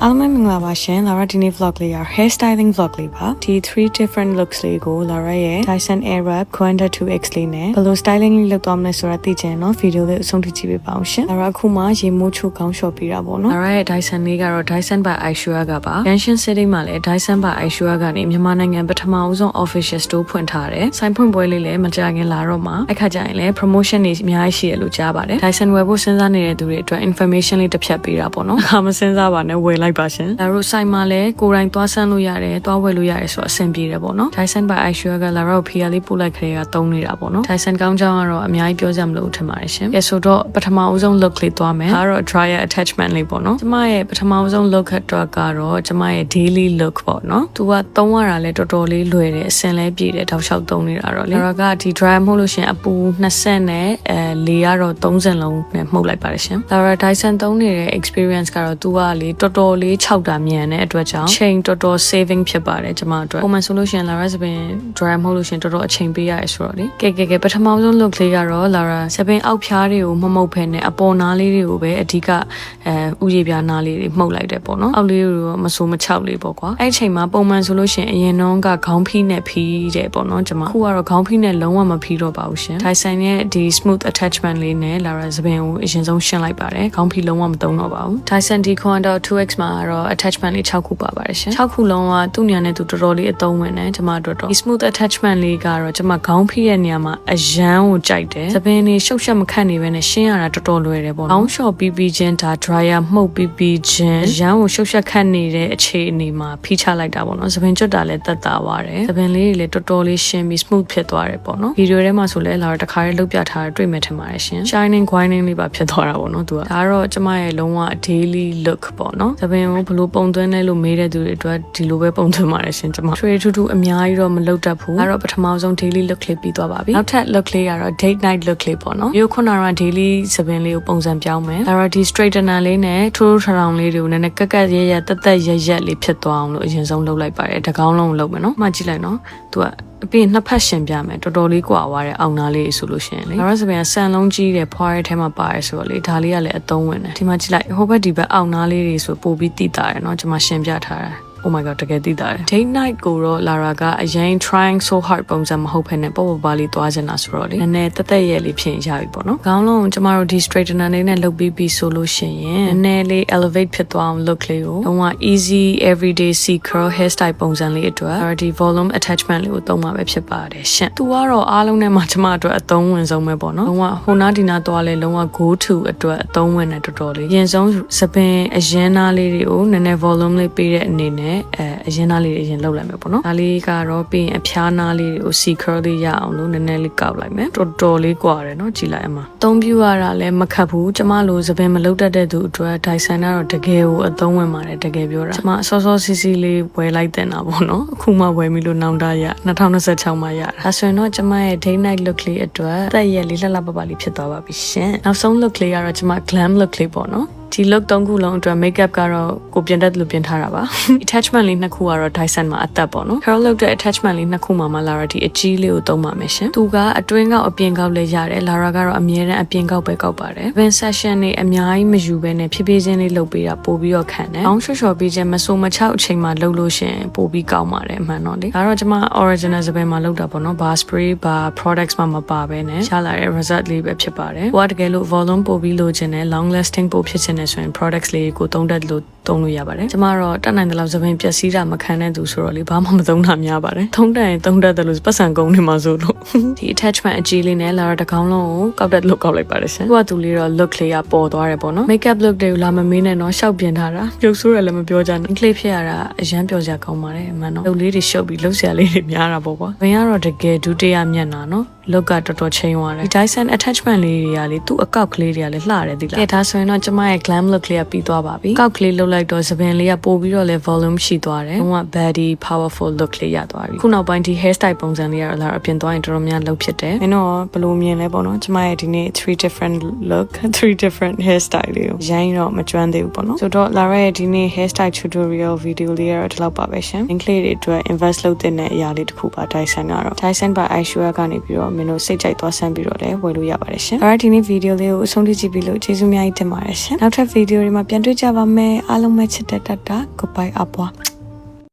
အားလုံးမင်္ဂလာပါရှင် Lara ဒီနေ့ vlog လေးရ hair styling vlog လေးပါဒီ3 different looks လေးကို Lara ရဲ့ Dyson Airwrap Quanta 2X လေးနဲ့ဘယ်လို styling လေးလုပ်သွားမလဲဆိုတာသိချင်တော့ video လေးအဆုံးထိကြည့်ပေးပါအောင်ရှင် Lara အခုမှရေမိုးချိုခေါင်းလျှော်ပေးတာပေါ့နော် Lara ရဲ့ Dyson လေးကတော့ Dyson by Aishwarya ကပါ Genshin City မှာလည်း Dyson by Aishwarya ကနေမြန်မာနိုင်ငံပထမဦးဆုံး official store ဖွင့်ထားတယ်ဆိုင်ဖွင့်ပွဲလေးလည်းမကြာခင်လာတော့မှာအခါကျရင်လည်း promotion တွေအများကြီးရှိရလို့ကြားပါတယ် Dyson ဝယ်ဖို့စဉ်းစားနေတဲ့သူတွေအတွက် information လေးတစ်ဖြတ်ပေးတာပေါ့နော်အခါမစဉ်းစားပါနဲ့ဝယ်လိုက်ပါရှင်ဒါတို့ဆိုင်မှာလည်းကိုယ်တိုင်သွားဆန်းလို့ရတယ်သွားဝယ်လို့ရတယ်ဆိုတော့အဆင်ပြေတယ်ပေါ့နော် Dyson by Aishwarya က Lara ကို PR လေးပို့လိုက်ခရေကသုံးနေတာပေါ့နော် Dyson ကောင်းကြောင်းကတော့အများကြီးပြောကြမလို့ထင်ပါတယ်ရှင်ကဲဆိုတော့ပထမဦးဆုံး look လေးသွားမယ်ဒါကတော့ dryer attachment လေးပေါ့နော်ကျမရဲ့ပထမဦးဆုံး look ကတော့ကျမရဲ့ daily look ပေါ့နော်သူကသုံးရတာလည်းတော်တော်လေးလွယ်တယ်အဆင်လည်းပြည့်တယ်တောက်လျှောက်သုံးနေတာတော့လေ Lara ကဒီ dryer မဟုတ်လို့ရှင်အပူ20နဲ့လေကတော့30လုံးနဲ့မှုတ်လိုက်ပါတယ်ရှင် Lara Dyson သုံးနေတဲ့ experience ကတော့သူကလေတော်တော်လေး6တာမြန်တဲ့အတွက်ကြောင့်ချိန်တော်တော် saving ဖြစ်ပါတယ်ကျမအတွက်ပုံမှန်ဆိုလို့ရှိရင် Lara စပင် dryer မဟုတ်လို့ရှိရင်တော်တော်အချိန်ပေးရတယ်ဆိုတော့လေကဲပထမဆုံး look လေးကတော့ Lara စပင်အောက်ဖျားတွေကိုမမှုတ်ဖဲနဲ့အပေါ်နားလေးတွေကိုပဲအဓိကဥယျာဉ်ပြားနားလေးတွေမှုတ်လိုက်တယ်ပေါ့နော်အောက်လေးတွေကိုမဆိုးမချောက်လေးပေါ့ကွာအဲ့အချိန်မှာပုံမှန်ဆိုလို့ရှိရင်အရင်တော့ကခေါင်းဖိနဲ့ဖိတယ်ပေါ့နော်ကျမအခုကတော့ခေါင်းဖိနဲ့လုံးဝမဖိတော့ပါဘူးရှင် Dyson ရဲ့ဒီ smooth attachment လေးနဲ့ Lara စပင်ကိုအရင်ဆုံးရှင်းလိုက်ပါတယ်ခေါင်းဖိလုံးဝမသုံးတော့ပါဘူး Dyson Quanta 2X မှာတော့ attachment လေး6ခုပါပါတယ်ရှင်6ခုလုံးကသူ့ညာနဲ့သူတော်တော်လေးအသုံးဝင်တယ်ကျမတို့တော့ smooth attachment လေးကတော့ကျမခေါင်းဖိရဲ့နေရာမှာအရန်ကိုကြိုက်တယ်သပင်လေးရှုပ်ရှက်မခတ်နေပဲနဲ့ရှင်းရတာတော်တော်လွယ်တယ်ပေါ့ခေါင်းလျှော်ပြီးချင်းဒါ dryer မှုတ်ပြီးချင်းအရန်ကိုရှုပ်ရှက်ခတ်နေတဲ့အခြေအနေမှာဖိချလိုက်တာပေါ့နော်သပင်ကျွတ်တာလည်းတက်တာသွားတယ်သပင်လေးတွေလည်းတော်တော်လေးရှင်းပြီး smooth ဖြစ်သွားတယ်ပေါ့နော်ဗီဒီယိုထဲမှာဆိုလဲလာတော့တစ်ခါလေးလုတ်ပြထားတာတွေ့မယ်ထင်ပါတယ်ရှင် shining grinding လေးပါဖြစ်သွားတာပေါ့နော်သူကဒါကတော့ကျမရဲ့လုံးဝ daily look ပေါ့နော်သပင်ကိုဘလို့ပုံသွင်းလဲလို့မေးတဲ့သူတွေအတွက်ဒီလိုပဲပုံသွင်းပါတယ်ရှင်ကျမ trade to အများကြီးတော့မလုပ်တတ်ဘူးအဲ့တော့ပထမဆုံး daily look လေးပြီးသွားပါပြီနောက်ထပ် look လေးကတော့ date night look လေးပေါ့နော်ဒီခုနက daily သပင်လေးကိုပုံစံပြောင်းမယ်ဒါတော့ဒီ straightener လေးနဲ့ထိုးထောင်လေးတွေကိုနည်းနည်းကက်ကရဲရဲတက်တက်ရက်လေးဖြစ်သွားအောင်လို့အရင်ဆုံးလုပ်လိုက်ပါတယ်တကောင်းလုံးလုပ်မယ်နော်မှကြည့်လိုက်နော်သူကအပြင်နှစ်ဖက်ရှင်ပြမယ်တော်တော်လေးကွာသွားတဲ့အောက်နားလေးဆိုလို့ရှိရင်လေဒါတော့ဆိုပြန်ဆန်လုံးကြီးတဲ့ဖွားရဲထဲမှာပါတယ်ဆိုတော့လေဒါလေးကလည်းအသုံးဝင်တယ်ဒီမှာကြည့်လိုက်ဟိုဘက်ဒီဘက်အောက်နားလေးတွေဆိုပို့ပြီးတိတာတယ်เนาะကျွန်မရှင်းပြထားတာOh my god တကယ်သိတာတယ် Date night ကိုတော့ Lara ကအရင် trying so hard ပုံစံမဟုတ်ဖ ೇನೆ ပေါ့ပေါ့ပါလေးသွားချင်တာဆိုတော့လေနည်းနည်းတက်တက်ရဲလေးဖြစ်ရပြီပေါ့နော်ခေါင်းလုံးကျမတို့ဒီ straightener လေးနဲ့လုပ်ပြီးပြီဆိုလို့ရှိရင်နည်းနည်းလေး elevate ဖြစ်သွားအောင် look လေးကိုတော့ easy everyday C curl hairstyle ပုံစံလေးအတွက် Lara ဒီ volume attachment လေးကိုသုံးမှာပဲဖြစ်ပါတယ်ရှင်သူကတော့အားလုံးနဲ့မှကျမအတွက်အသုံးဝင်ဆုံးပဲပေါ့နော်လုံးဝဟိုနာဒီနာသွားလဲလုံးဝ go to အတွက်အသုံးဝင်တယ်တော်တော်လေးအရင်ဆုံးစပင်အရင်နာလေးတွေကိုနည်းနည်း volume လေးပေးတဲ့အနေနဲ့အရင်နားလေးတွေအရင်လောက်လိုက်မယ်ပေါ့နော်ဒါလေးကတော့ပြီးရင်အဖျားနားလေးတွေကို C curl လေးရအောင်လို့နည်းနည်းလေးကောက်လိုက်မယ်တော်တော်လေးကွာတယ်နော်ကြည့်လိုက်အမသုံးပြရတာလည်းမခတ်ဘူးကျမလိုစပင်မလုတ်တတ်တဲ့သူအတွက် Dyson ကတော့တကယ်ကိုအသုံးဝင်ပါတယ်တကယ်ပြောတာကျမစောစီစီလေးဝယ်လိုက်တင်တာပေါ့နော်အခုမှဝယ်မိလို့နောင်တရ2026မှာရတာဒါဆိုရင်တော့ကျမရဲ့ day night look လေးအတွက်တက်ရက်လေးလှလှပပလေးဖြစ်သွားပါပြီရှင်နောက်ဆုံး look လေးကတော့ကျမ glam look လေးပေါ့နော်ဒီ look 3ခုလုံးအတွက် makeup ကတော့ကိုပြင်တတ်လို့ပြင်ထားတာပါ attachment လေး2ခုကတော့ Dyson မှာအသက်ပေါ့နော် curl လုပ်တဲ့ attachment လေး2ခုမှာ Lara ဒီအကြီးလေးကိုသုံးပါမယ်ရှင်သူကအတွင်းကောက်အပြင်ကောက်လည်းရတယ် Lara ကတော့အမြဲတမ်းအပြင်ကောက်ပဲကောက်ပါတယ် Vin session တွေအများကြီးမယူဘဲနဲ့ဖြည်းဖြည်းချင်းလေးလုပ်ပေးတာပို့ပြီးတော့ခံတယ်အောင်းချော်ပြီးချင်းမဆိုးမချောက်အချိန်မှာလုပ်လို့ရှင်ပို့ပြီးကောက်ပါတယ်အမှန်တော့လေဒါတော့ကျွန်မ original စပယ်မှာလုပ်တာပေါ့နော် bar spray bar products မှာမပါဘဲနဲ့ရလာတဲ့ result လေးပဲဖြစ်ပါတယ်ဟိုကတကယ်လို့ volume ပို့ပြီးလိုချင်တယ် long lasting ပို့ဖြစ်ချင်တယ်ဆိုရင် products လေးကိုသုံးတတ်လို့သုံးလို့ရပါတယ်ကျမတော့တက်နိုင်တဲ့လောက်စပင်ပျက်စီးတာမခံတဲ့သူဆိုတော့လေဘာမှမသုံးတာများပါတယ်သုံးတတ်ရင်သုံးတတ်တယ်လို့ပတ်စံကုန်နေမှာဆိုလို့ဒီ attachment အကြီးလေးနဲ့ Lara တကောင်းလုံးကိုကောက်တက်လို့ကောက်လိုက်ပါတယ်ရှင်သူကသူလေးတော့ look လေးကပေါ်သွားတယ်ပေါ့နော် makeup look တွေကိုလာမမေးနဲ့တော့ရှောက်ပြင်ထားတာပြုတ်ဆိုးရလည်းမပြောကြနဲ့ clip ဖြစ်ရတာအရန်ပျော်စရာကောင်းပါတယ်အမှန်တော့လုပ်လေးတွေရှုပ်ပြီးလုပ်စရာလေးတွေများတာပေါ့ကွာဘင်ကတော့တကယ်ဒုတိယမျက်နှာနော် look ကတော်တော်ချိန်သွားတယ်ဒီ Dyson attachment လေးတွေကလေသူ့အကောက်ကလေးတွေကလည်းလှတယ်ဒီလားဒါဆိုရင်တော့ကျမရဲ့ glam look လေးကပြီးသွားပါပြီကောက်ကလေးလုပ်လိုက်တော့စပင်လေးကပို့ပြီးတော့လေ volume ရှိသွားတယ်ဟိုက body powerful look လေးရသွားပြီခုနောက်ပိုင်းဒီ hairstyle ပုံစံလေးကတော့လာအပြင်သွားရင်တော်တော်များလုပ်ဖြစ်တယ်မင်းတို့ဘယ်လိုမြင်လဲပေါ့နော်ကျမရဲ့ဒီနေ့3 different look 3 different hairstyle လေးကိုရိုင်းတော့မကျွမ်းသေးဘူးပေါ့နော်ဆိုတော့ Lara ရဲ့ဒီနေ့ hairstyle tutorial video လေးကတော့ဒီလောက်ပါပဲရှင် link လေးတွေအတွက် invest လုပ်တဲ့အရာလေးတစ်ခုပါ Dyson ကတော့ Dyson by Aishwarya ကနေပြီးတော့မင်းတို့စိတ်ကြိုက်သွားဆန်းပြီးတော့လည်းဝယ်လို့ရပါတယ်ရှင်အဲ့ဒီနေ့ video လေးကိုအဆုံးထိကြည့်ပြီးလို့ကျေးဇူးများကြီးတင်ပါတယ်ရှင်နောက်ထပ် video တွေမှာပြန်တွေ့ကြပါမယ်အားလုံး လုံးပဲချစ်တဲ့တတ်တာ goodbye အပွား